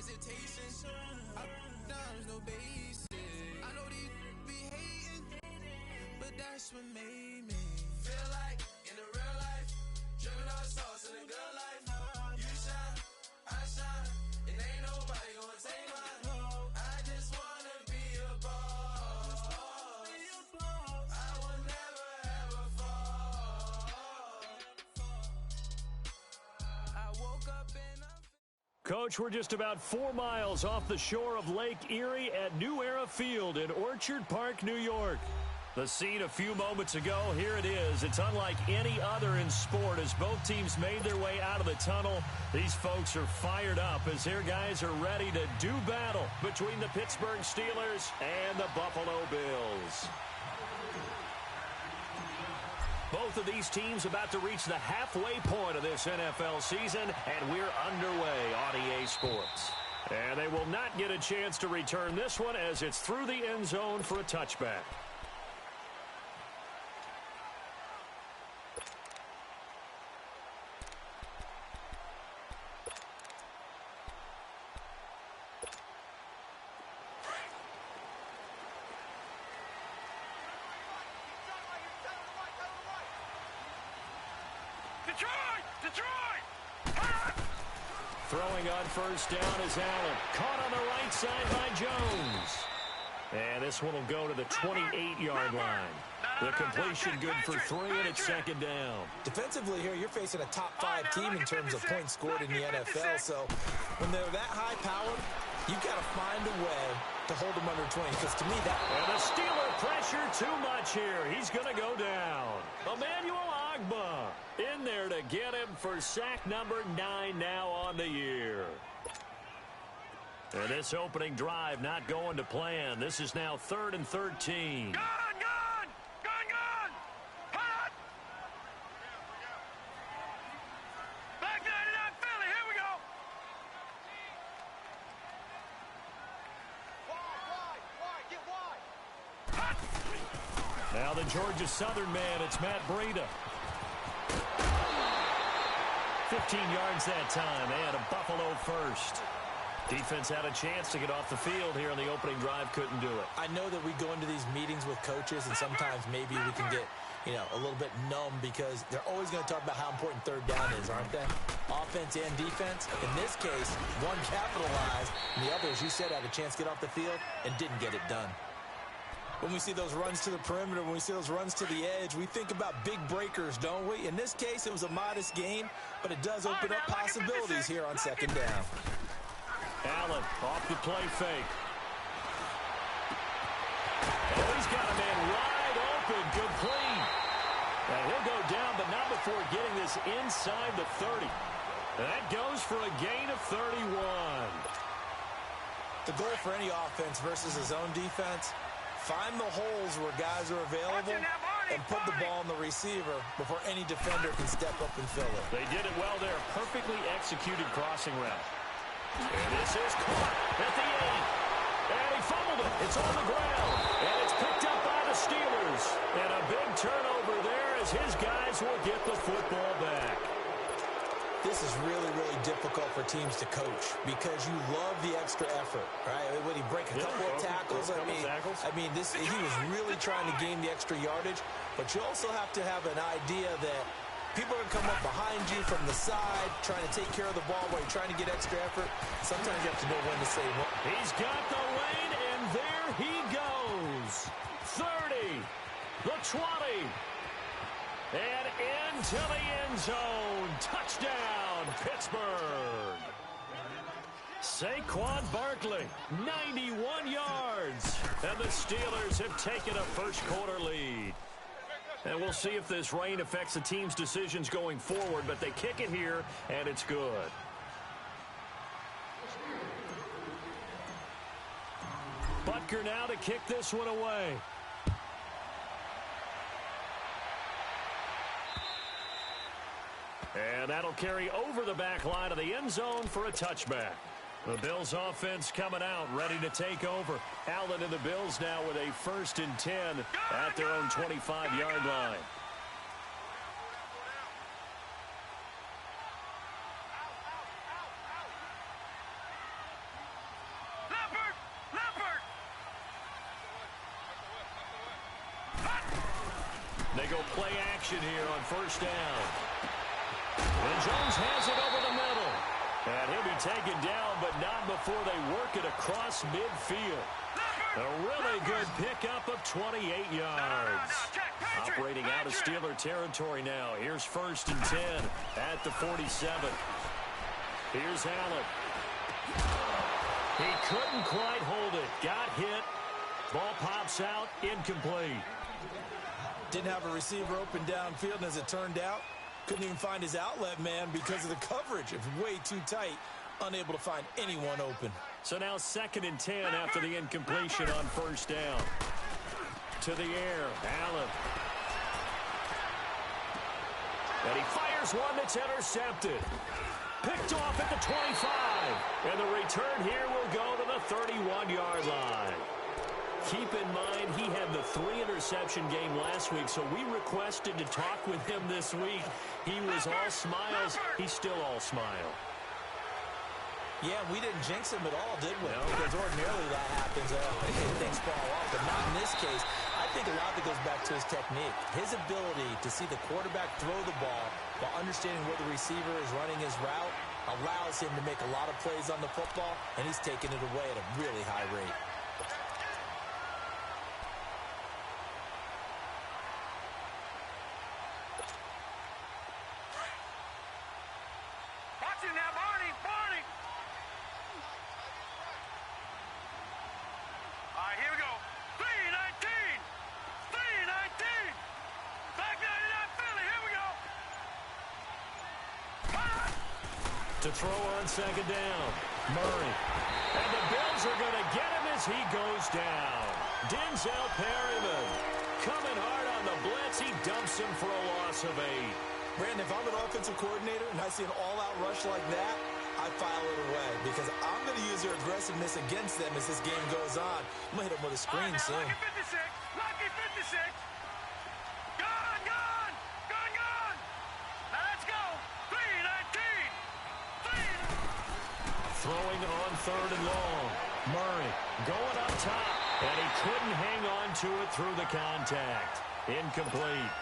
hesitation. There's no basic. I know these be hating, but that's what made me feel like in the real life, dripping on sauce in the good life. You shine, I shine, and ain't nobody gonna take mine. I just wanna be a boss. I will never ever fall. I woke up and I'm Coach, we're just about 4 miles off the shore of Lake Erie at New Era Field in Orchard Park, New York. The scene a few moments ago, here it is. It's unlike any other in sport as both teams made their way out of the tunnel. These folks are fired up as their guys are ready to do battle between the Pittsburgh Steelers and the Buffalo Bills. Both of these teams about to reach the halfway point of this NFL season, and we're underway on EA Sports. And they will not get a chance to return this one as it's through the end zone for a touchback. Throwing on first down is Allen. Caught on the right side by Jones. And this one will go to the 28-yard line. The completion good for 3, and it's second down. Defensively here, you're facing a top-5 team in terms of points scored in the NFL. So when they're that high-powered, you've got to find a way to hold them under 20. Because to me, that... And the Steeler pressure too much here. He's going to go down. Emmanuel Ogbah in there to get him for sack number 9 now on the year. And this opening drive not going to plan. This is now 3rd and 13. Gone! Hot! Back 99 Philly, here we go! Wide, get wide! Hot! Now the Georgia Southern man, it's Matt Breida. 15 yards that time, and a Buffalo first. Defense had a chance to get off the field here in the opening drive, couldn't do it. I know that we go into these meetings with coaches, and sometimes maybe we can get, a little bit numb because they're always going to talk about how important third down is, aren't they? Offense and defense. In this case, one capitalized, and the other, as you said, had a chance to get off the field and didn't get it done. When we see those runs to the perimeter, when we see those runs to the edge, we think about big breakers, don't we? In this case, it was a modest gain, but it does open up possibilities here on second down. Allen off the play fake. Oh, he's got a man wide open, complete. And he'll go down, but not before getting this inside the 30. That goes for a gain of 31. The goal for any offense versus a zone defense, find the holes where guys are available and put the ball on the receiver before any defender can step up and fill it. They did it well there. Perfectly executed crossing route. And this is caught at the 8. And he fumbled it. It's on the ground. And it's picked up by the Steelers. And a big turnover there as his guys will get the football back. This is really, really difficult for teams to coach because you love the extra effort, right? When he break a couple of tackles, he was really trying to gain the extra yardage, but you also have to have an idea that people are going to come up behind you from the side, trying to take care of the ball while you're trying to get extra effort. Sometimes you have to know when to say what. He's got the lane, and there he goes. 30, the 20. And into the end zone. Touchdown, Pittsburgh. Saquon Barkley, 91 yards. And the Steelers have taken a first-quarter lead. And we'll see if this rain affects the team's decisions going forward, but they kick it here, and it's good. Butker now to kick this one away. And that'll carry over the back line of the end zone for a touchback. The Bills offense coming out, ready to take over. Allen and the Bills now with a 1st and 10 at their own 25-yard line. They go play action here on first down. And Jones has it over the middle. And he'll be taken down, but not before they work it across midfield. A really good pickup of 28 yards. Operating out of Steeler territory now. Here's first and 10 at the 47. Here's Allen. He couldn't quite hold it. Got hit. Ball pops out. Incomplete. Didn't have a receiver open downfield, and as it turned out, couldn't even find his outlet man because of the coverage. It was way too tight. Unable to find anyone open. So now second and 10 after the incompletion on first down. To the air. Allen. And he fires one that's intercepted. Picked off at the 25. And the return here will go to the 31-yard line. Keep in mind, he had the 3-interception game last week, so we requested to talk with him this week. He was all smiles. He's still all smile. Yeah, we didn't jinx him at all, did we? No. Because ordinarily that happens. Things fall off, but not in this case. I think a lot of it goes back to his technique. His ability to see the quarterback throw the ball while understanding where the receiver is running his route allows him to make a lot of plays on the football, and he's taking it away at a really high rate. To throw on second down. Murray. And the Bills are going to get him as he goes down. Denzel Perryman coming hard on the blitz. He dumps him for a loss of 8. Brandon, if I'm an offensive coordinator and I see an all-out rush like that, I file it away because I'm going to use their aggressiveness against them as this game goes on. I'm going to hit them with a screen soon. Lucky 56. Lucky 56. Gone, gone. Gone, gone. Now let's go. 3-19. Throwing on third and long. Murray going up top. And he couldn't hang on to it through the contact. Incomplete.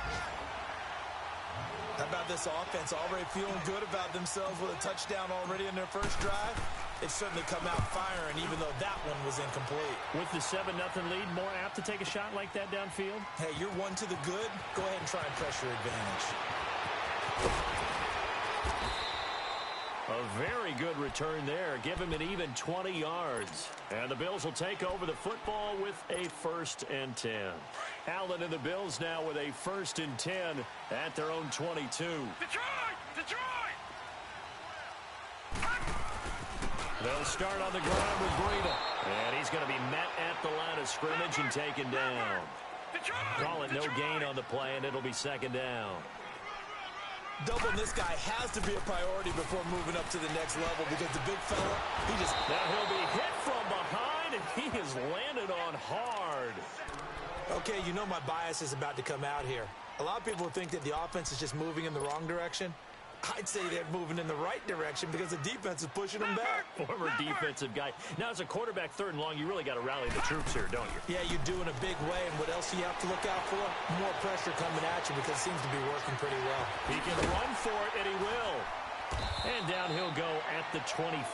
How about this offense already feeling good about themselves with a touchdown already in their first drive? It's certainly come out firing, even though that one was incomplete. With the 7-0 lead, more apt to take a shot like that downfield? Hey, you're one to the good. Go ahead and try and press your advantage. A very good return there. Give him an even 20 yards. And the Bills will take over the football with a 1st and 10. Allen and the Bills now with a 1st and 10 at their own 22. Detroit! Detroit! They'll start on the ground with Breida. And he's going to be met at the line of scrimmage and taken down. Call it no gain on the play, and it'll be second down. Doubling this guy has to be a priority before moving up to the next level because the big fella, he just... Now he'll be hit from behind, and he is landed on hard. Okay, you know my bias is about to come out here. A lot of people think that the offense is just moving in the wrong direction. I'd say they're moving in the right direction because the defense is pushing them back. Former defensive guy. Now, as a quarterback, 3rd and long, you really got to rally the troops here, don't you? Yeah, you do in a big way. And what else do you have to look out for? More pressure coming at you because it seems to be working pretty well. He can run for it, and he will. And down he'll go at the 25.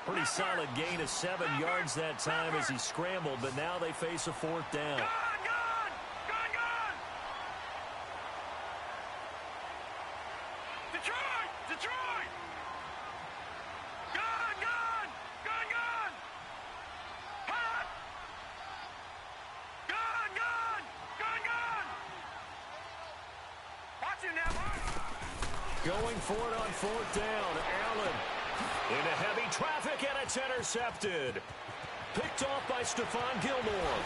Pretty solid gain of 7 yards that time as he scrambled, but now they face a 4th down. Detroit! Detroit! Gone! Gone! Gone! Gone! Hot! Gone! Gone! Gone! Gone! Watch him now, Going for it on 4th down. Allen into heavy traffic, and it's intercepted. Picked off by Stephon Gilmore.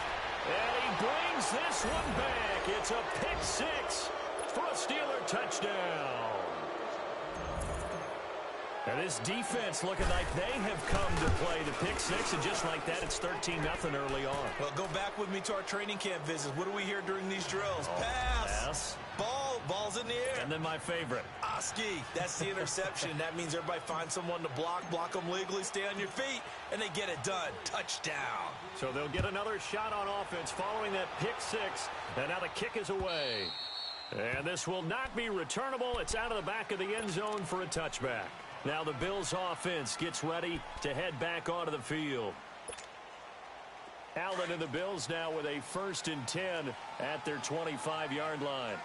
And he brings this one back. It's a pick 6 for a Steeler touchdown. And this defense looking like they have come to play the pick 6, and just like that, it's 13-0 early on. Well, go back with me to our training camp visits. What do we hear during these drills? Oh, pass. Pass. Ball's in the air. And then my favorite. Broski. That's the interception. That means everybody finds someone to block them legally, stay on your feet, and they get it done. Touchdown. So they'll get another shot on offense following that pick six, and now the kick is away. And this will not be returnable. It's out of the back of the end zone for a touchback. Now the Bills offense gets ready to head back onto the field. Allen and the Bills now with a 1st and 10 at their 25-yard line.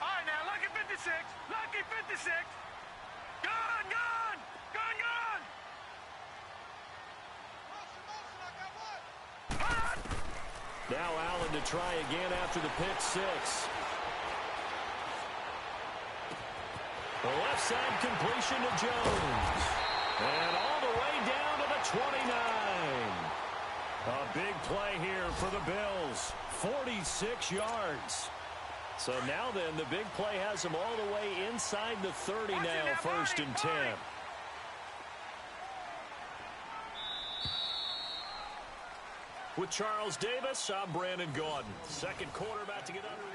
All right, now, lucky 56. Lucky 56. Gone. Now Allen to try again after the pick six. The left side completion to Jones. And all the way down to the 29. A big play here for the Bills. 46 yards. So now then, the big play has them all the way inside the 30 now, 1st and 10. With Charles Davis, I'm Brandon Gaudin. Second quarter about to get underway.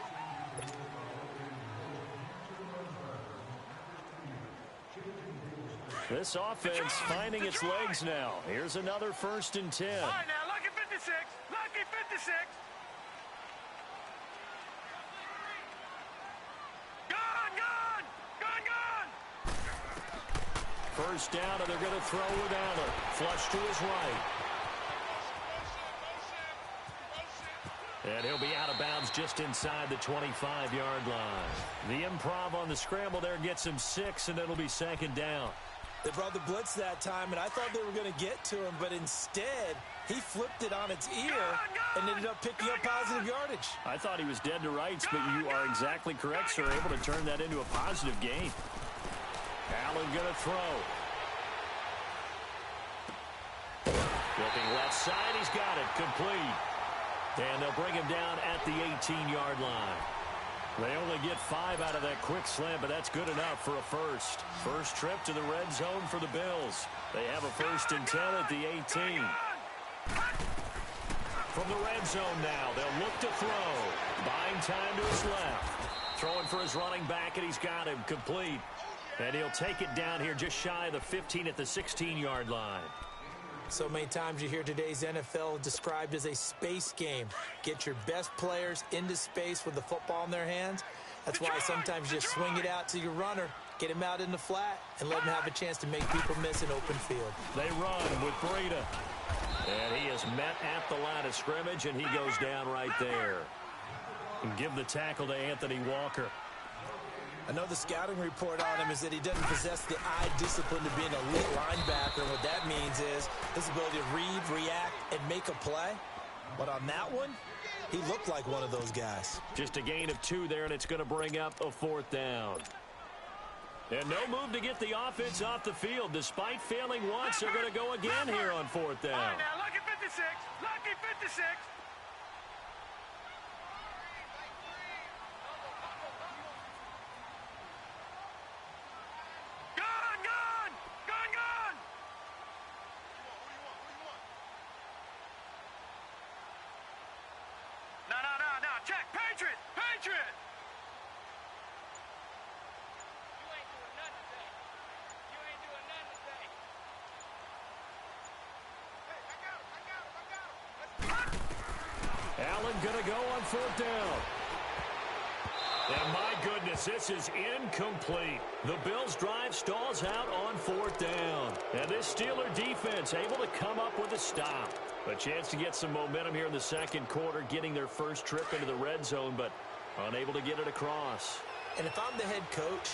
This offense finding its legs now. Here's another 1st and 10. All right, now, lucky 56. Lucky 56. Gone. First down, and they're going to throw with Allen. Flush to his right. And he'll be out of bounds just inside the 25-yard line. The improv on the scramble there gets him 6, and it'll be 2nd down. They brought the blitz that time, and I thought they were going to get to him, but instead, he flipped it on its ear and ended up picking up positive yardage. I thought he was dead to rights, but you are exactly correct, sir. Able to turn that into a positive gain. Allen going to throw. Looking left side, he's got it. Complete. And they'll bring him down at the 18-yard line. They only get 5 out of that quick slant, but that's good enough for a first. First trip to the red zone for the Bills. They have a 1st and 10 at the 18. From the red zone now, they'll look to throw. Buying time to his left. Throwing for his running back, and he's got him complete. And he'll take it down here just shy of the 15 at the 16-yard line. So many times you hear today's NFL described as a space game. Get your best players into space with the football in their hands. That's why sometimes you just swing it out to your runner, get him out in the flat, and let him have a chance to make people miss an open field. They run with Breida. And he is met at the line of scrimmage, and he goes down right there. And give the tackle to Anthony Walker. I know the scouting report on him is that he doesn't possess the eye discipline to be an elite linebacker. What that means is his ability to read, react, and make a play. But on that one, he looked like one of those guys. Just a gain of 2 there, and it's going to bring up a 4th down. And no move to get the offense off the field. Despite failing once, they're going to go again here on 4th down. All right, now, lucky 56. Lucky 56. No. Check. Patriot. You ain't doing nothing today. Hey, I got him. Allen going to go on 4th down. And my goodness, this is incomplete. The Bills' drive stalls out on 4th down. And this Steeler defense able to come up with a stop. A chance to get some momentum here in the second quarter, getting their first trip into the red zone, but unable to get it across. And if I'm the head coach,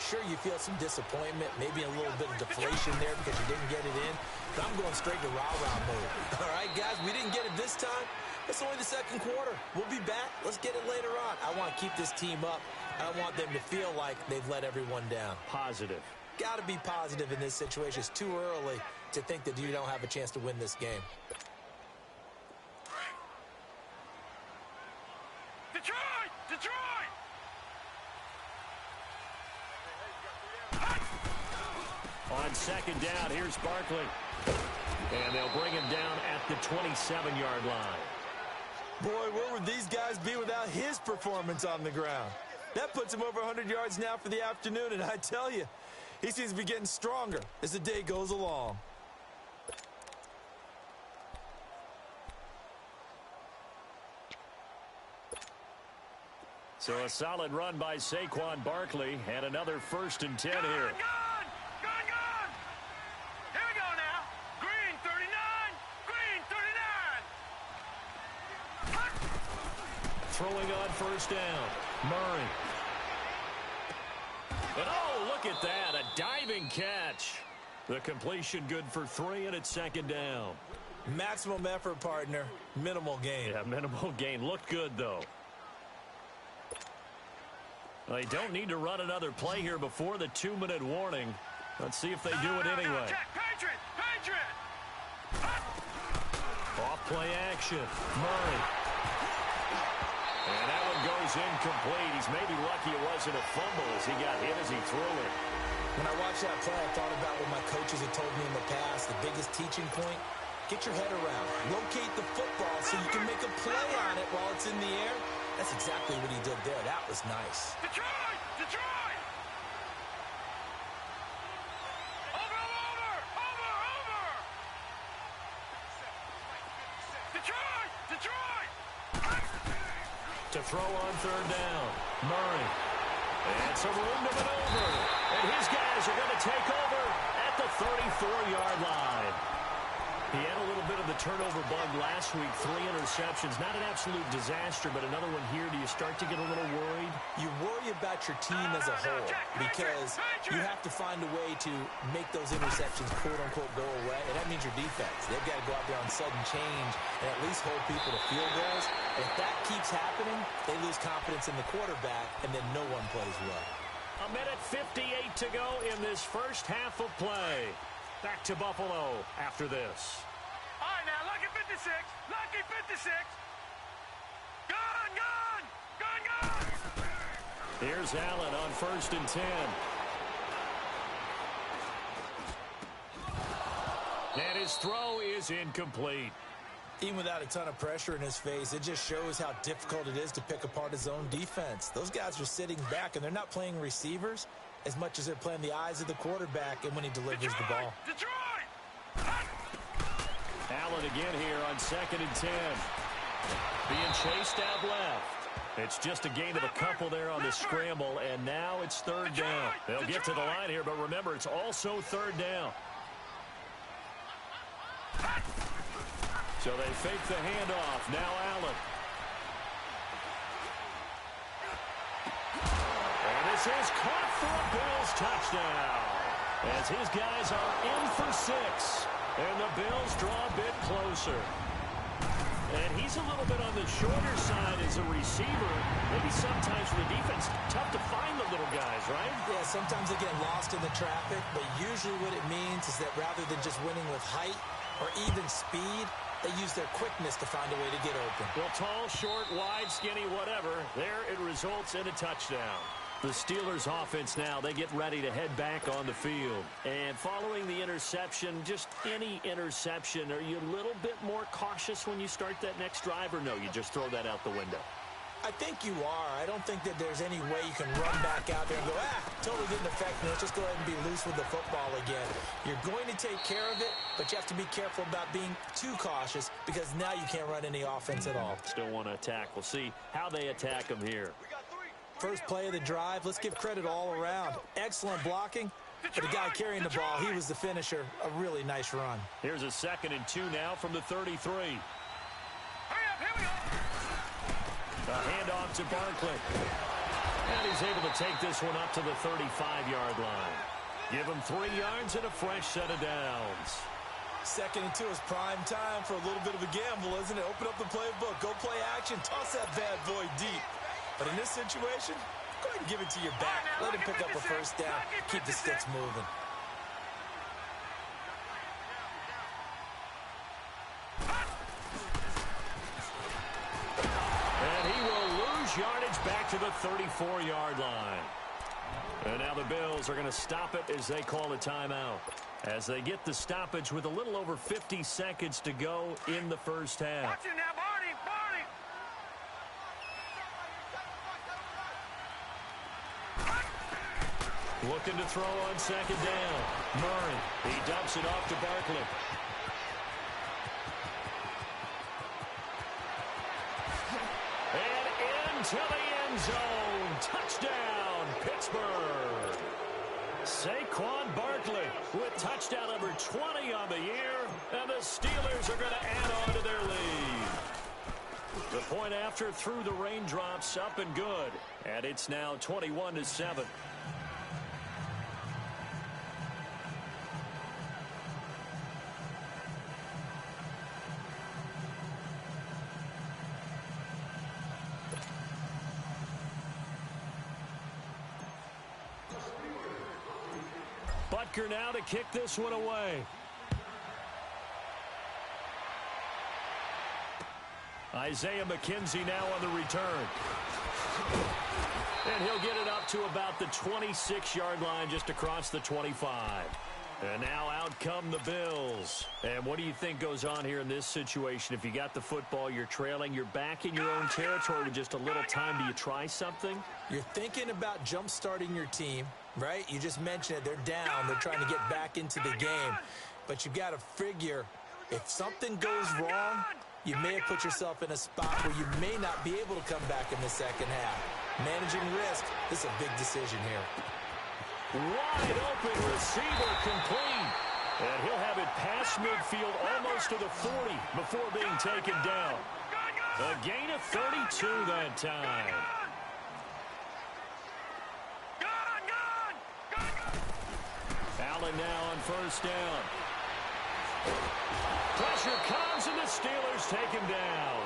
sure, you feel some disappointment, maybe a little bit of deflation there because you didn't get it in. But I'm going straight to rah-rah mode. All right, guys, we didn't get it this time. It's only the second quarter. We'll be back. Let's get it later on. I want to keep this team up. I want them to feel like they've let everyone down. Positive. Got to be positive in this situation. It's too early to think that you don't have a chance to win this game. Detroit! On 2nd down, here's Barkley. And they'll bring him down at the 27-yard line. Boy, where would these guys be without his performance on the ground? That puts him over 100 yards now for the afternoon, and I tell you, he seems to be getting stronger as the day goes along. So a solid run by Saquon Barkley, and another 1st and 10 here. Gone! Here we go now. Green 39, green 39. Throwing on 1st down. Murray. And oh, look at that, a diving catch. The completion good for 3, and it's 2nd down. Maximum effort, partner. Minimal gain. Yeah, minimal gain. Looked good, though. They don't need to run another play here before the 2-minute warning. Let's see if they do it anyway. Patriot! Off play action. Murray. And that one goes incomplete. He's maybe lucky it wasn't a fumble as he got hit as he threw it. When I watched that play, I thought about what my coaches had told me in the past. The biggest teaching point, get your head around. Locate the football so you can make a play on it while it's in the air. That's exactly what he did there. That was nice. Detroit! Over! Detroit! To throw on 3rd down. Murray. And some room to maneuver. And his guys are going to take over at the 34-yard line. He had a little bit of the turnover bug last week, 3 interceptions. Not an absolute disaster, but another one here. Do you start to get a little worried? You worry about your team as a whole because you have to find a way to make those interceptions, quote-unquote, go away, and that means your defense. They've got to go out there on sudden change and at least hold people to field goals. And if that keeps happening, they lose confidence in the quarterback, and then no one plays well. 1:58 to go in this first half of play. Back to Buffalo after this. All right, now, lucky 56. Lucky 56. Gone! Here's Allen on 1st and 10. And his throw is incomplete. Even without a ton of pressure in his face, it just shows how difficult it is to pick apart his own defense. Those guys are sitting back, and they're not playing receivers as much as they're playing the eyes of the quarterback and when he delivers the ball. Detroit! Allen again here on 2nd and 10. Being chased out left. It's just a gain of a couple there on the scramble, and now it's 3rd down. They'll get to the line here, but remember, it's also 3rd down. So they fake the handoff. Now Allen. And this is caught for a Bills touchdown. As his guys are in for 6. And the Bills draw a bit closer. And he's a little bit on the shorter side as a receiver. Maybe sometimes for the defense, tough to find the little guys, right? Yeah, sometimes they get lost in the traffic, but usually what it means is that rather than just winning with height or even speed, they use their quickness to find a way to get open. Well, tall, short, wide, skinny, whatever, there it results in a touchdown. The Steelers offense now, they get ready to head back on the field. And following the interception, just any interception, are you a little bit more cautious when you start that next drive, or no, you just throw that out the window? I think you are. I don't think that there's any way you can run back out there and go, totally didn't affect me. Let's just go ahead and be loose with the football again. You're going to take care of it, but you have to be careful about being too cautious because now you can't run any offense at all. Still want to attack. We'll see how they attack them here. First play of the drive, let's give credit all around. Excellent blocking. For the guy carrying the ball, he was the finisher. A really nice run. Here's a 2nd and 2 now from the 33. Hurry up, here we go. A handoff to Barkley. And he's able to take this one up to the 35-yard line. Give him 3 yards and a fresh set of downs. 2nd and 2 is prime time for a little bit of a gamble, isn't it? Open up the playbook, go play action, toss that bad boy deep. But in this situation, go ahead and give it to your back. Let him pick up a 1st down, keep the sticks moving. And he will lose yardage back to the 34-yard line. And now the Bills are going to stop it as they call a timeout. As they get the stoppage with a little over 50 seconds to go in the first half. Watch it now, Barney. Looking to throw on second down. Murray. He dumps it off to Barkley. And into the end zone. Touchdown, Pittsburgh. Saquon Barkley with touchdown number 20 on the year. And the Steelers are going to add on to their lead. The point after through the raindrops, up and good. And it's now 21-7. Butker now to kick this one away. Isaiah McKenzie now on the return. And he'll get it up to about the 26-yard line, just across the 25. And now out come the Bills. And what do you think goes on here in this situation? If you got the football, you're trailing, you're back in your own territory with just a little time. Do you try something? You're thinking about jump-starting your team, right? You just mentioned it. They're down. They're trying to get back into the game. But you've got to figure, if something goes wrong, you may have put yourself in a spot where you may not be able to come back in the second half. Managing risk, this is a big decision here. Wide open receiver complete. And he'll have it past midfield almost to the 40 before being taken down. A gain of 32 that time. Allen now on first down. Pressure comes, and the Steelers take him down.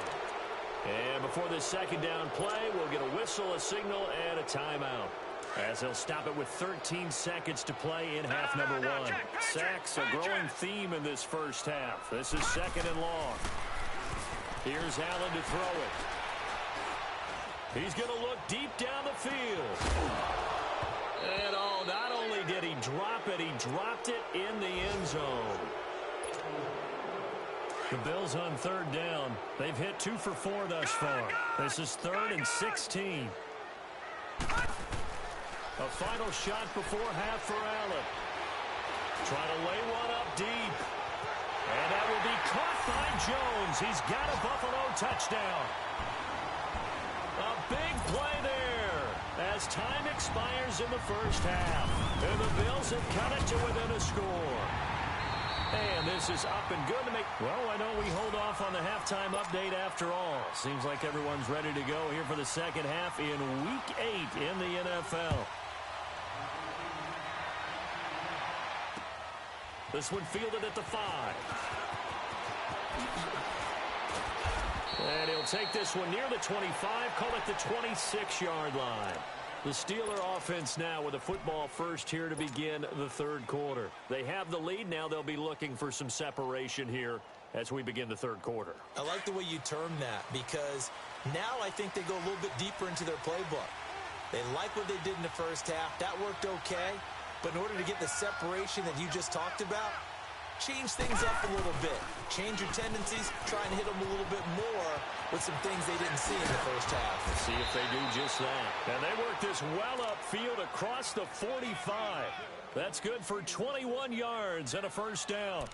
And before this second down play, we'll get a whistle, a signal, and a timeout, as they'll stop it with 13 seconds to play in half number one. Sacks, a growing theme in this first half. This is second and long. Here's Allen to throw it. He's going to look deep down the field. And not only did he drop it, he dropped it in the end zone. The Bills on third down. They've hit 2 for 4 thus far. This is 3rd and 16. A final shot before half for Allen. Trying to lay one up deep. And that will be caught by Jones. He's got a Buffalo touchdown. A big play there as time expires in the first half. And the Bills have cut it to within a score. And this is up and good to make. Well, I know we hold off on the halftime update after all. Seems like everyone's ready to go here for the second half in Week 8 in the NFL. This one fielded at the 5. And he'll take this one near the 25, call it the 26-yard line. The Steeler offense now with a football first here to begin the third quarter. They have the lead. Now they'll be looking for some separation here as we begin the third quarter. I like the way you term that, because now I think they go a little bit deeper into their playbook. They like what they did in the first half. That worked okay. But in order to get the separation that you just talked about, change things up a little bit. Change your tendencies. Try and hit them a little bit more with some things they didn't see in the first half. Let's see if they do just that. And they work this well upfield across the 45. That's good for 21 yards and a first down.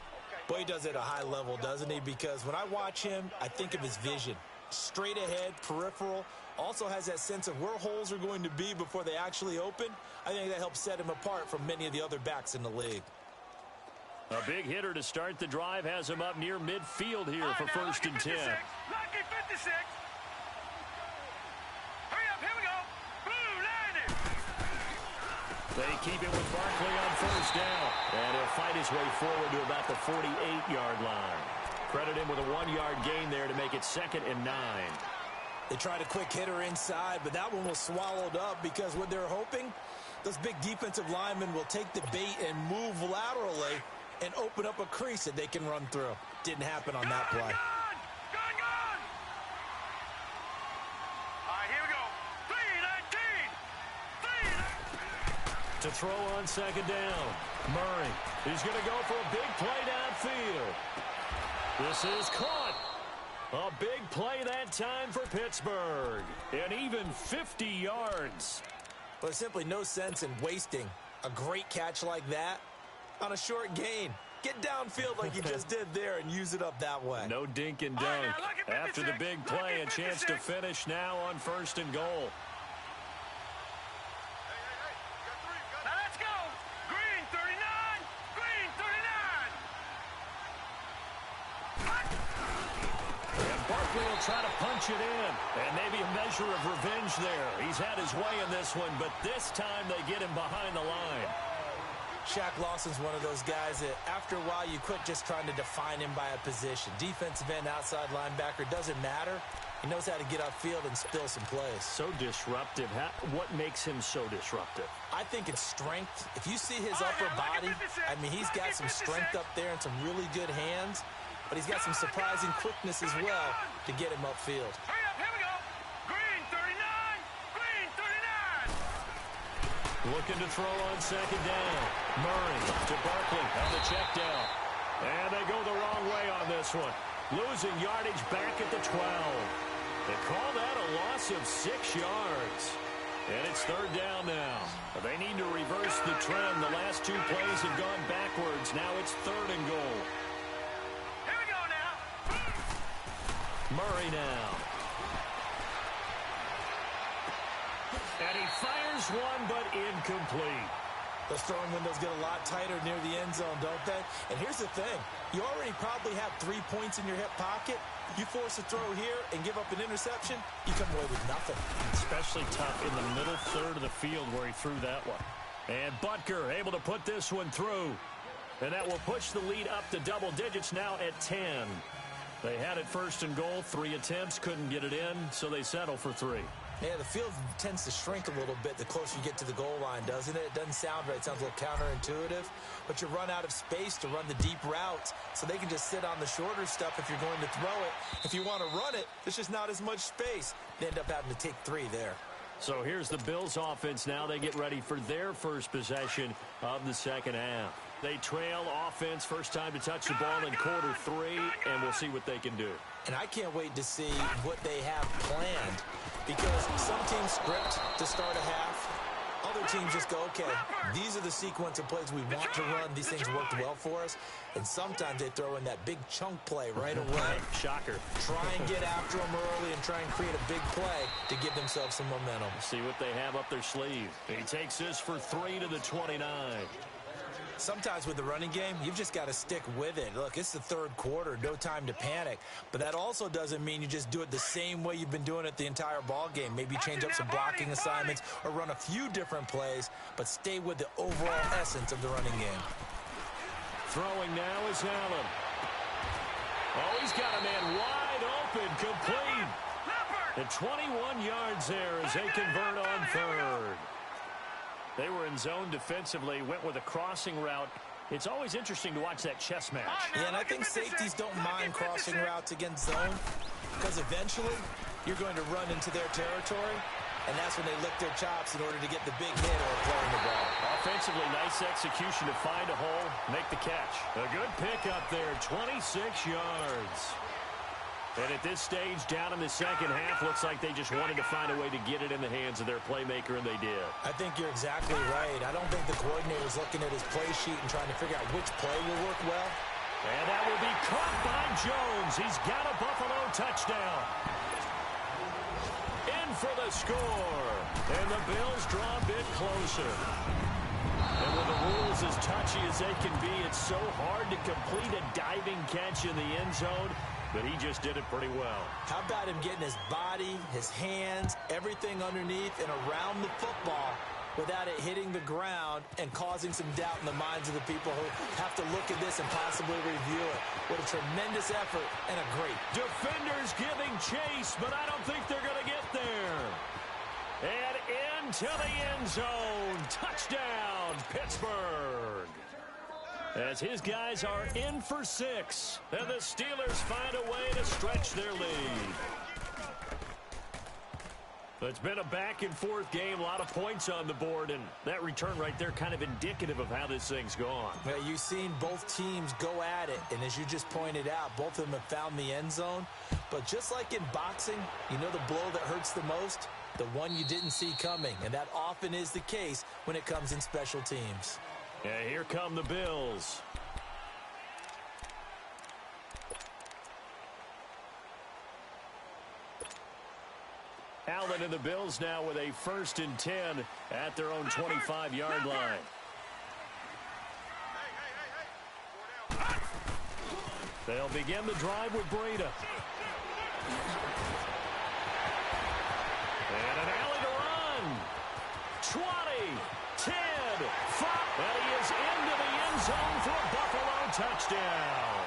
Boy, he does it at a high level, doesn't he? Because when I watch him, I think of his vision. Straight ahead, peripheral. Also has that sense of where holes are going to be before they actually open. I think that helps set him apart from many of the other backs in the league. A big hitter to start the drive has him up near midfield here for first and 10. Lucky 56. Hurry up, here we go. Blue landed. They keep it with Barkley on first down. And he'll fight his way forward to about the 48-yard line. Credit him with a 1-yard gain there to make it 2nd and 9. They tried a quick hitter inside, but that one was swallowed up because what they're hoping, those big defensive linemen will take the bait and move laterally and open up a crease that they can run through. Didn't happen on that play. Gone. All right, here we go. 3-19. To throw on second down. Murray. He's going to go for a big play downfield. This is caught. A big play that time for Pittsburgh. And even 50 yards. Well, there's simply no sense in wasting A great catch like that on a short gain. Get downfield like you just did there and use it up that way. No dink and dunk. After the big play, a chance to finish now on 1st and goal. Now let's go. Green 39. Green 39. And Barkley will try to punch it in. And maybe a measure of revenge there. He's had his way in this one, but this time they get him behind the line. Shaq Lawson's one of those guys that after a while you quit just trying to define him by a position. Defensive end, outside linebacker, doesn't matter. He knows how to get upfield and spill some plays. So disruptive. What makes him so disruptive? I think it's strength. If you see his upper body, I mean, he's got some strength up there and some really good hands, but he's got some surprising quickness as well to get him upfield. Hurry up, here we go. Green 39. Green 39. Looking to throw on 2nd down. Murray to Barkley on the check down. And they go the wrong way on this one. Losing yardage back at the 12. They call that a loss of 6 yards. And it's 3rd down now. They need to reverse the trend. The last 2 plays have gone backwards. Now it's 3rd and goal. Here we go now. Murray now. And he fires one, but incomplete. Those throwing windows get a lot tighter near the end zone, don't they? And here's the thing. You already probably have 3 points in your hip pocket. You force a throw here and give up an interception, you come away with nothing. Especially tough in the middle third of the field where he threw that one. And Butker able to put this one through. And that will push the lead up to double digits now at 10. They had it 1st and goal, 3 attempts, couldn't get it in, so they settle for 3. Yeah, the field tends to shrink a little bit the closer you get to the goal line, doesn't it? It doesn't sound right. It sounds a little counterintuitive. But you run out of space to run the deep routes, so they can just sit on the shorter stuff if you're going to throw it. If you want to run it, there's just not as much space. They end up having to take 3 there. So here's the Bills offense now. They get ready for their first possession of the 2nd half. They trail offense, first time to touch the ball in quarter 3, and we'll see what they can do. And I can't wait to see what they have planned, because some teams script to start a half. Other teams just go, okay, these are the sequence of plays we want to run. These things worked well for us. And sometimes they throw in that big chunk play right away. Shocker. Try and get after them early and try and create a big play to give themselves some momentum. See what they have up their sleeve. He takes this for 3 to the 29. Sometimes with the running game, you've just got to stick with it. Look, it's the 3rd quarter, no time to panic. But that also doesn't mean you just do it the same way you've been doing it the entire ball game. Maybe change up some blocking assignments or run a few different plays, but stay with the overall essence of the running game. Throwing now is Allen. Oh, he's got a man wide open, complete. And 21 yards there as they convert on 3rd. They were in zone defensively, went with a crossing route. It's always interesting to watch that chess match. Yeah, and I think safeties don't mind crossing routes against zone, because eventually you're going to run into their territory, and that's when they lick their chops in order to get the big hit or throwing the ball. Offensively, nice execution to find a hole, make the catch. A good pickup there, 26 yards. And at this stage, down in the 2nd half, looks like they just wanted to find a way to get it in the hands of their playmaker, and they did. I think you're exactly right. I don't think the coordinator's looking at his play sheet and trying to figure out which play will work well. And that will be caught by Jones. He's got a Buffalo touchdown. In for the score. And the Bills draw a bit closer. And with the rules as touchy as they can be, it's so hard to complete a diving catch in the end zone. But he just did it pretty well. How about him getting his body, his hands, everything underneath and around the football without it hitting the ground and causing some doubt in the minds of the people who have to look at this and possibly review it. What a tremendous effort and a great. Defenders giving chase, but I don't think they're going to get there. And into the end zone. Touchdown, Pittsburgh. As his guys are in for 6. And the Steelers find a way to stretch their lead. It's been a back-and-forth game, a lot of points on the board, and that return right there kind of indicative of how this thing's gone. Well, you've seen both teams go at it, and as you just pointed out, both of them have found the end zone. But just like in boxing, you know the blow that hurts the most? the one you didn't see coming, and that often is the case when it comes in special teams. Yeah, here come the Bills. Allen and the Bills now with a 1st and 10 at their own 25-yard line. They'll begin the drive with Breida. And an alley to run. 20, 10, 5. And he is into the end zone for a Buffalo touchdown.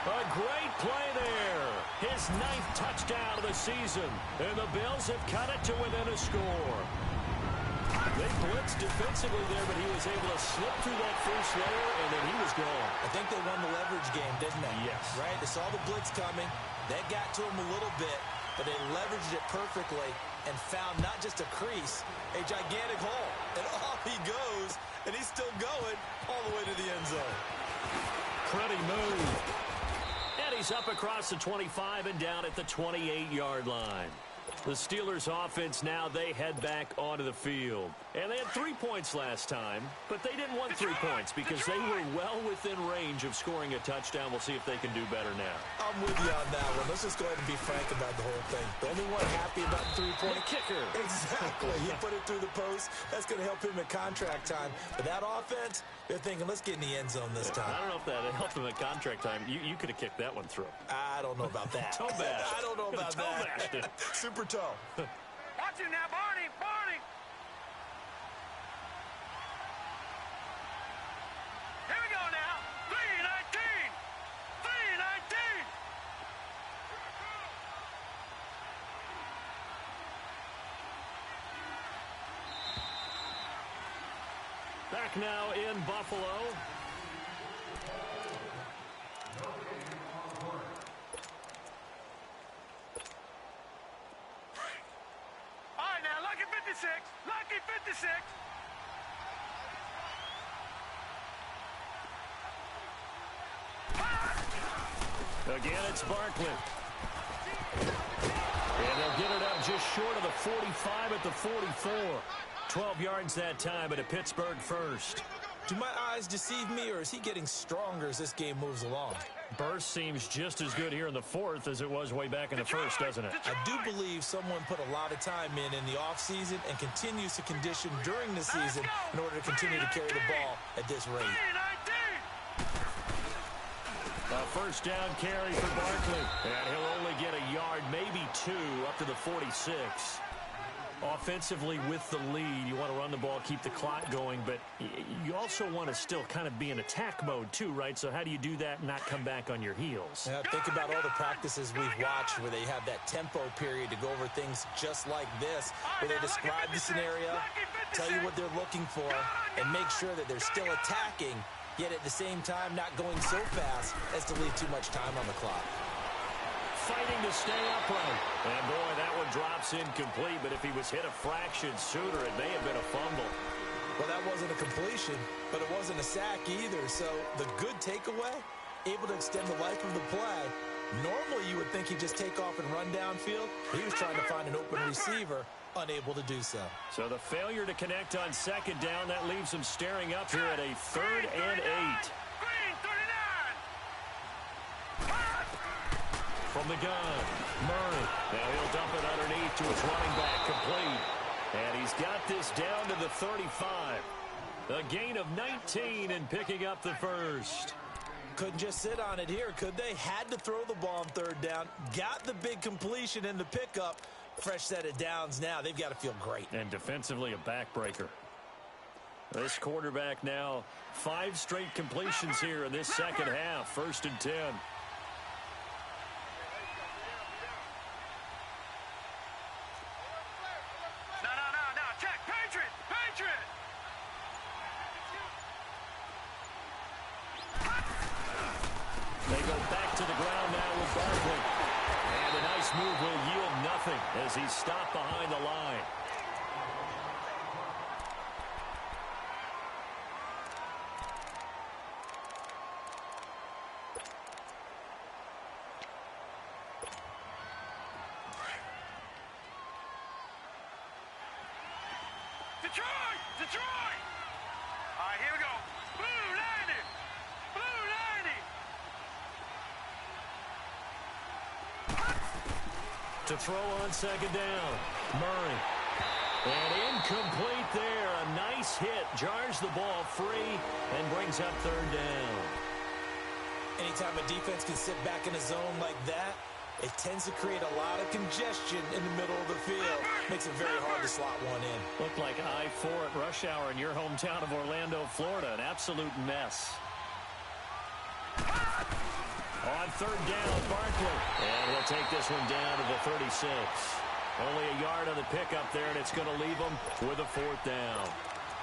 A great play there. His 9th touchdown of the season. And the Bills have cut it to within a score. They blitzed defensively there, but he was able to slip through that first layer, and then he was gone. I think they won the leverage game, didn't they? Yes. Right? They saw the blitz coming. That got to him a little bit, but they leveraged it perfectly and found not just a crease, a gigantic hole. And off he goes, and he's still going all the way to the end zone. Pretty move. And he's up across the 25 and down at the 28-yard line. The Steelers offense now, they head back onto the field. And they had 3 points last time, but they didn't want 3 points because they were well within range of scoring a touchdown. We'll see if they can do better now. I'm with you on that one. Let's just go ahead and be frank about the whole thing. The only one happy about the 3-point kicker. Exactly. He put it through the post. That's going to help him at contract time. But that offense, they're thinking, let's get in the end zone this time. I don't know if that helped him at contract time. You could have kicked that one through. I don't know about that. Toe bash. I don't know about that. Toe Super toe. Watch it now, Barney. Barney. Here we go now. 3-19. 3-19. Back now in Buffalo. All right, now, Lucky 56. Lucky 56. Again, it's Barkley. And they'll get it up just short of the 45 at the 44. 12 yards that time, but a Pittsburgh first. Do my eyes deceive me, or is he getting stronger as this game moves along? Burst seems just as good here in the 4th as it was way back in the 1st, doesn't it? I do believe someone put a lot of time in the offseason and continues to condition during the season in order to continue to carry the ball at this rate. 3-19. A 1st down carry for Barkley. And he'll only get a yard, maybe 2, up to the 46. Offensively with the lead, you want to run the ball, keep the clock going, but you also want to still kind of be in attack mode too, right? So how do you do that and not come back on your heels? Yeah, think about all the practices we've watched where they have that tempo period to go over things just like this, where they describe the scenario, tell you what they're looking for, and make sure that they're still attacking, yet at the same time not going so fast as to leave too much time on the clock. Fighting to stay upright. And boy, that one drops incomplete, but if he was hit a fraction sooner, it may have been a fumble. Well, that wasn't a completion, but it wasn't a sack either. So the good takeaway, able to extend the life of the play. Normally, you would think he'd just take off and run downfield. He was trying to find an open receiver, unable to do so. So the failure to connect on 2nd down, that leaves him staring up here at a 3rd and 8. From the gun, Murray. Now he'll dump it underneath to his running back, complete. And he's got this down to the 35. A gain of 19 and picking up the 1st. Couldn't just sit on it here, could they? Had to throw the ball on 3rd down. Got the big completion in the pickup. Fresh set of downs now. They've got to feel great. And defensively, a backbreaker. This quarterback now, 5 straight completions here in this 2nd half. 1st and 10. They go back to the ground now with Barkley. And a nice move will yield nothing as he's stopped behind the line. Detroit! Detroit! All right, here we go. Blue 90! Blue 90! To throw on second down. Murray. And incomplete there. A nice hit. Jars the ball free and brings up third down. Anytime a defense can sit back in a zone like that, it tends to create a lot of congestion in the middle of the field. Makes it very hard to slot one in. Looked like I-4 at rush hour in your hometown of Orlando, Florida. An absolute mess. On third down, Barkley. And he'll take this one down to the 36. Only a yard on the pickup there, and it's going to leave him with a fourth down.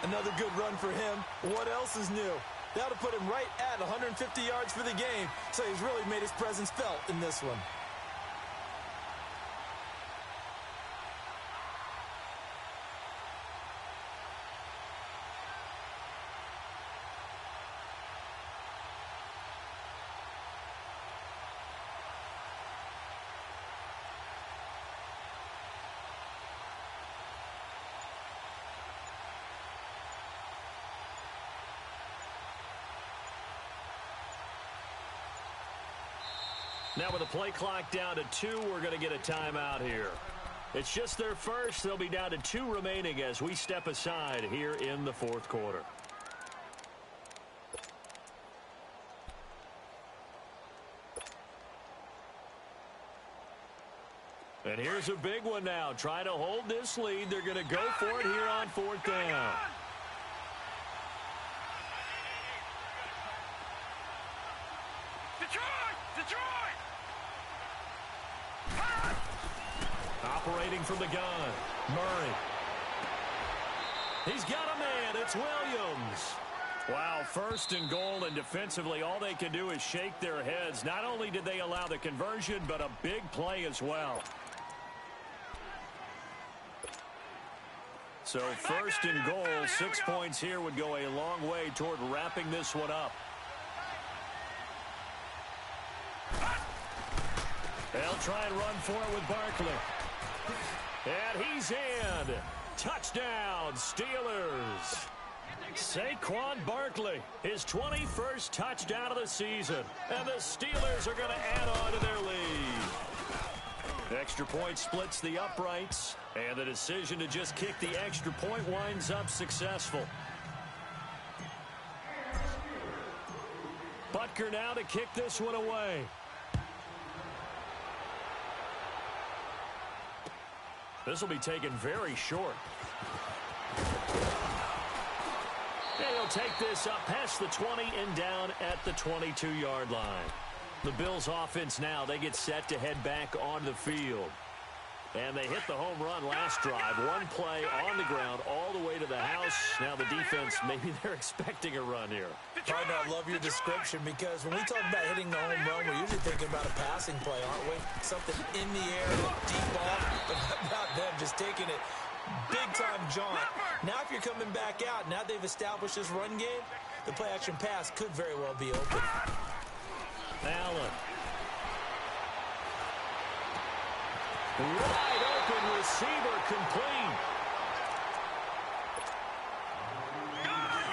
Another good run for him. What else is new? That'll put him right at 150 yards for the game, so he's really made his presence felt in this one. Now with the play clock down to 2, we're going to get a timeout here. It's just their first. They'll be down to 2 remaining as we step aside here in the fourth quarter. And here's a big one now. Trying to hold this lead. They're going to go for it here on fourth down. Detroit! Detroit! Operating from the gun, Murray. He's got a man. It's Williams. Wow, first and goal, and defensively, all they can do is shake their heads. Not only did they allow the conversion, but a big play as well. So first and goal, 6 points here would go a long way toward wrapping this one up. They'll try and run for it with Barkley. And he's in. Touchdown, Steelers. Saquon Barkley, his 21st touchdown of the season. And the Steelers are going to add on to their lead. Extra point splits the uprights. And the decision to just kick the extra point winds up successful. Butker now to kick this one away. This will be taken very short. And he'll take this up past the 20 and down at the 22-yard line. The Bills offense now, they get set to head back on the field. And they hit the home run last drive. One play on the ground all the way to the house. Now the defense, maybe they're expecting a run here. Partner, I love your description because when we talk about hitting the home run, we're usually thinking about a passing play, aren't we? Something in the air, deep ball, but not them just taking it big-time jaunt. Now if you're coming back out, now they've established this run game, the play-action pass could very well be open. Allen. Wide open receiver complete.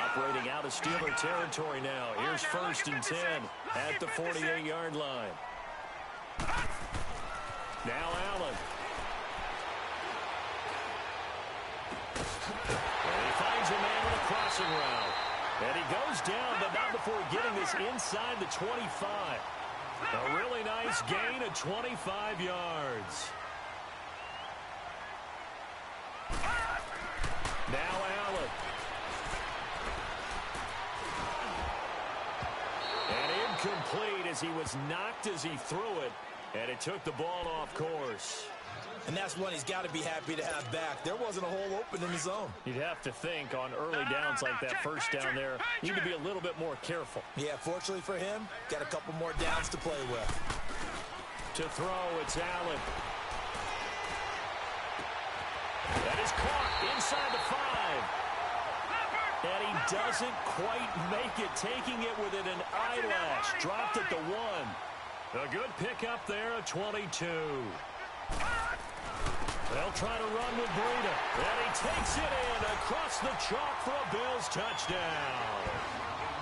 Operating out of Steeler territory now. Here's first and 10 at the 48-yard line. Now Allen. And he finds a man with a crossing route. And he goes down, but not before getting this inside the 25. A really nice gain of 25 yards. Now Allen. And incomplete as he was knocked as he threw it. And it took the ball off course. And that's one he's got to be happy to have back. There wasn't a hole open in the zone. You'd have to think on early downs like that first down there, you need to be a little bit more careful. Yeah, fortunately for him, got a couple more downs to play with. To throw, it's Allen. That is caught inside the 5. And he doesn't quite make it, taking it within an eyelash. Dropped at the 1. A good pickup there, a 22. They'll try to run with Breida. And he takes it in across the chalk for a Bills touchdown.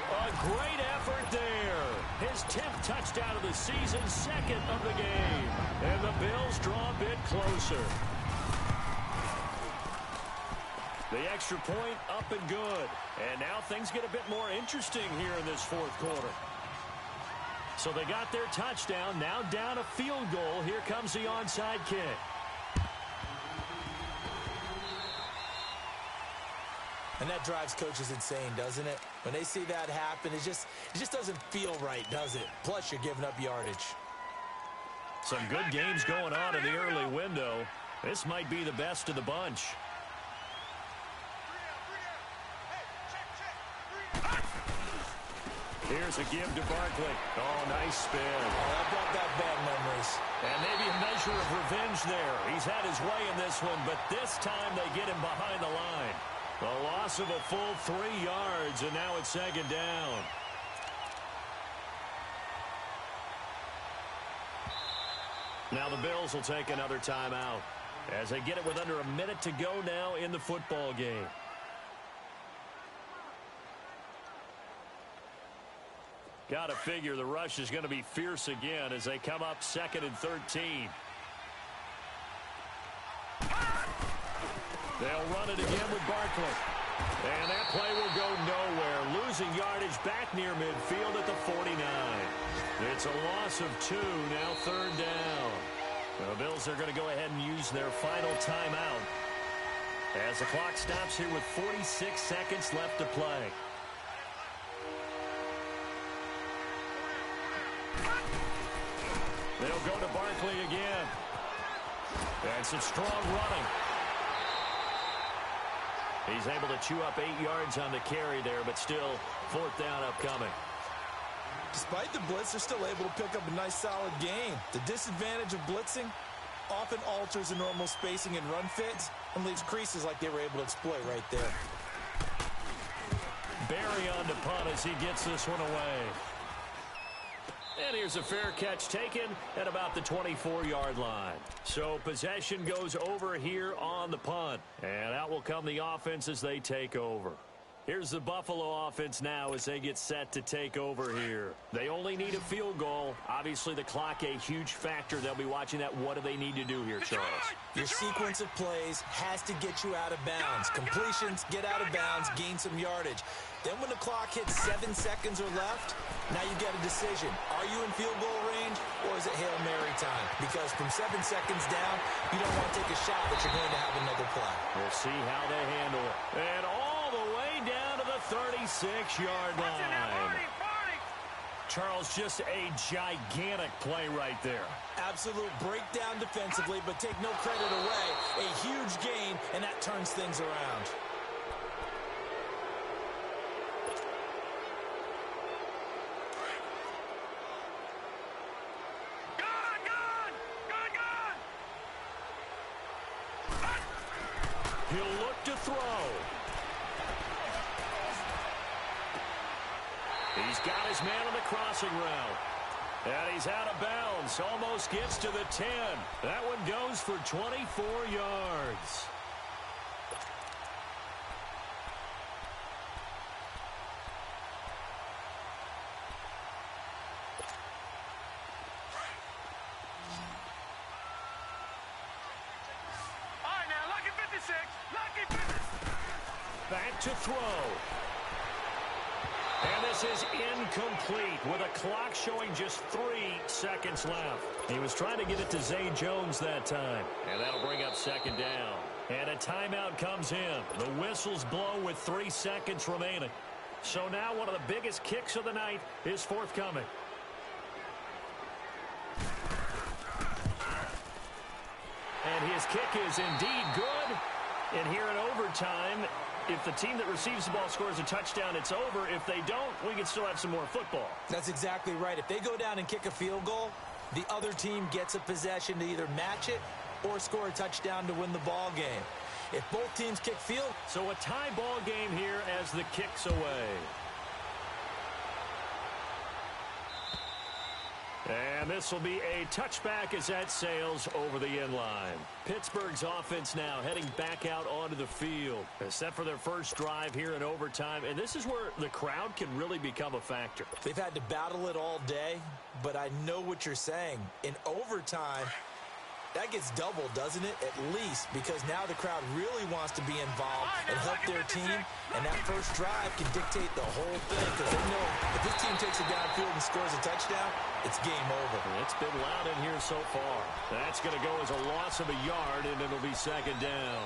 A great effort there. His 10th touchdown of the season, 2nd of the game. And the Bills draw a bit closer. The extra point up and good. And now things get a bit more interesting here in this 4th quarter. So they got their touchdown. Now down a field goal. Here comes the onside kick. And that drives coaches insane, doesn't it? When they see that happen, it just doesn't feel right, does it? Plus, you're giving up yardage. Some good games going on in the early window. This might be the best of the bunch. Here's a give to Barkley. Oh, nice spin. Oh, that brought back bad memories. And maybe a measure of revenge there. He's had his way in this one, but this time they get him behind the line. A loss of a full 3 yards, and now it's 2nd down. Now the Bills will take another timeout as they get it with under a minute to go now in the football game. Got to figure the rush is going to be fierce again as they come up 2nd and 13. They'll run it again with Barkley. And that play will go nowhere. Losing yardage back near midfield at the 49. It's a loss of 2, now 3rd down. The Bills are going to go ahead and use their final timeout as the clock stops here with 46 seconds left to play. They'll go to Barkley again. And some strong running. He's able to chew up 8 yards on the carry there, but still 4th down upcoming. Despite the blitz, they're still able to pick up a nice solid gain. The disadvantage of blitzing often alters the normal spacing and run fits and leaves creases like they were able to exploit right there. Barry on to punt as he gets this one away. And here's a fair catch taken at about the 24-yard line. So possession goes over here on the punt. And out will come the offense as they take over. Here's the Buffalo offense now as they get set to take over here. They only need a field goal. Obviously, the clock a huge factor. They'll be watching that. What do they need to do here, Charles? Your sequence of plays has to get you out of bounds. Completions, get out of bounds, gain some yardage. Then when the clock hits 7 seconds or left, now you get a decision. Are you in field goal range or is it Hail Mary time? Because from 7 seconds down, you don't want to take a shot that you're going to have another play. We'll see how they handle it. And all the way down to the 36-yard line. Charles, just a gigantic play right there. Absolute breakdown defensively, but take no credit away. A huge gain, and that turns things around. He'll look to throw. He's got his man on the crossing route. And he's out of bounds. Almost gets to the 10. That one goes for 24 yards. Back to throw. And this is incomplete with a clock showing just 3 seconds left. He was trying to get it to Zay Jones that time. And that'll bring up 2nd down. And a timeout comes in. The whistles blow with 3 seconds remaining. So now one of the biggest kicks of the night is forthcoming. And his kick is indeed good. And here in overtime, if the team that receives the ball scores a touchdown, it's over. If they don't, we can still have some more football. That's exactly right. If they go down and kick a field goal, the other team gets a possession to either match it or score a touchdown to win the ball game. If both teams kick field. So a tie ball game here as the kick's away. And And this will be a touchback as that sails over the end line. Pittsburgh's offense now heading back out onto the field. They're set for their first drive here in overtime, and this is where the crowd can really become a factor. They've had to battle it all day, but I know what you're saying. In overtime, that gets doubled, doesn't it? At least, because now the crowd really wants to be involved and help their team, and that first drive can dictate the whole thing, because they know if this team takes it downfield and scores a touchdown, it's game over. It's been loud in here so far. That's going to go as a loss of a yard, and it'll be second down.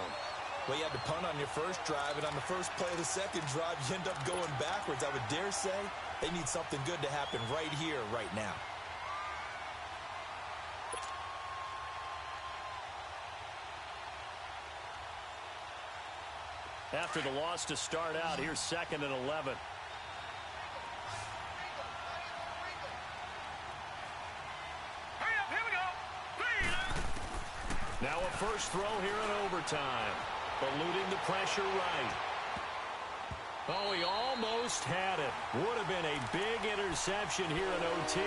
Well, you had to punt on your first drive, and on the first play of the second drive, you end up going backwards. I would dare say they need something good to happen right here, right now. After the loss to start out, here's 2nd and 11. Hurry up, here we go. Now a first throw here in overtime. Eluding the pressure right. Oh, he almost had it. Would have been a big interception here in OT.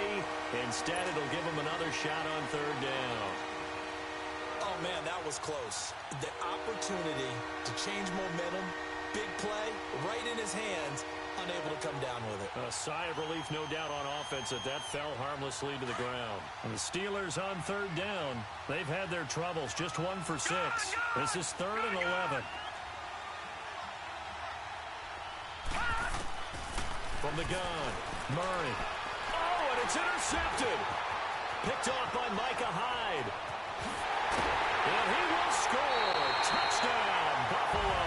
Instead, it'll give him another shot on 3rd down. Oh, man, that was close. The opportunity to change momentum, big play, right in his hands, unable to come down with it. A sigh of relief, no doubt, on offense that fell harmlessly to the ground. And the Steelers on 3rd down. They've had their troubles, just 1 for 6. This is 3rd and 11. From the gun, Murray. Oh, and it's intercepted. Picked off by Micah Hyde. And he will score. Touchdown, Buffalo.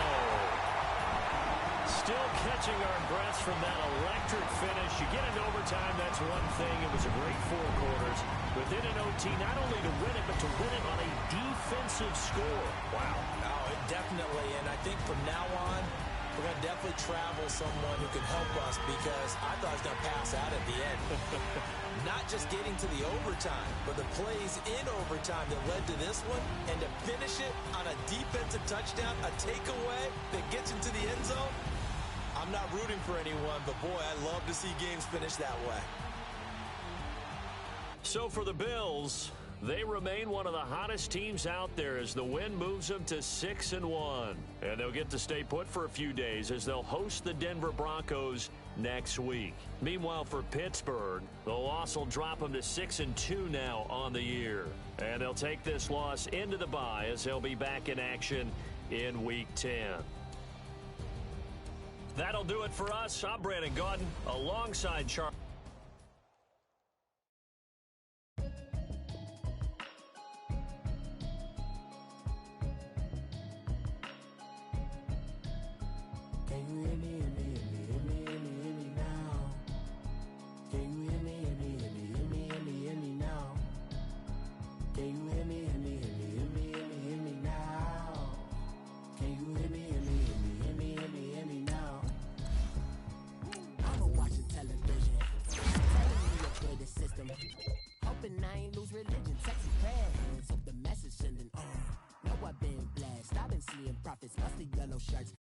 Still catching our breaths from that electric finish. You get into overtime, that's one thing. It was a great 4 quarters. Within an OT, not only to win it, but to win it on a defensive score. Wow. Oh, it definitely. And I think from now on, we're going to definitely travel someone who can help us, because I thought I was going to pass out at the end. Not just getting to the overtime, but the plays in overtime that led to this one, and to finish it on a defensive touchdown, a takeaway that gets into the end zone. I'm not rooting for anyone, but boy, I love to see games finish that way. So for the Bills, they remain one of the hottest teams out there as the win moves them to 6-1. And they'll get to stay put for a few days as they'll host the Denver Broncos next week. Meanwhile, for Pittsburgh, the loss will drop them to 6-2 now on the year. And they'll take this loss into the bye as they'll be back in action in Week 10. That'll do it for us. I'm Brandon Gaudin alongside Charles. Hoping I ain't lose religion, sexy prayers, hope the message sending on. Know I've been blessed, I've been seeing prophets, mostly yellow shirts,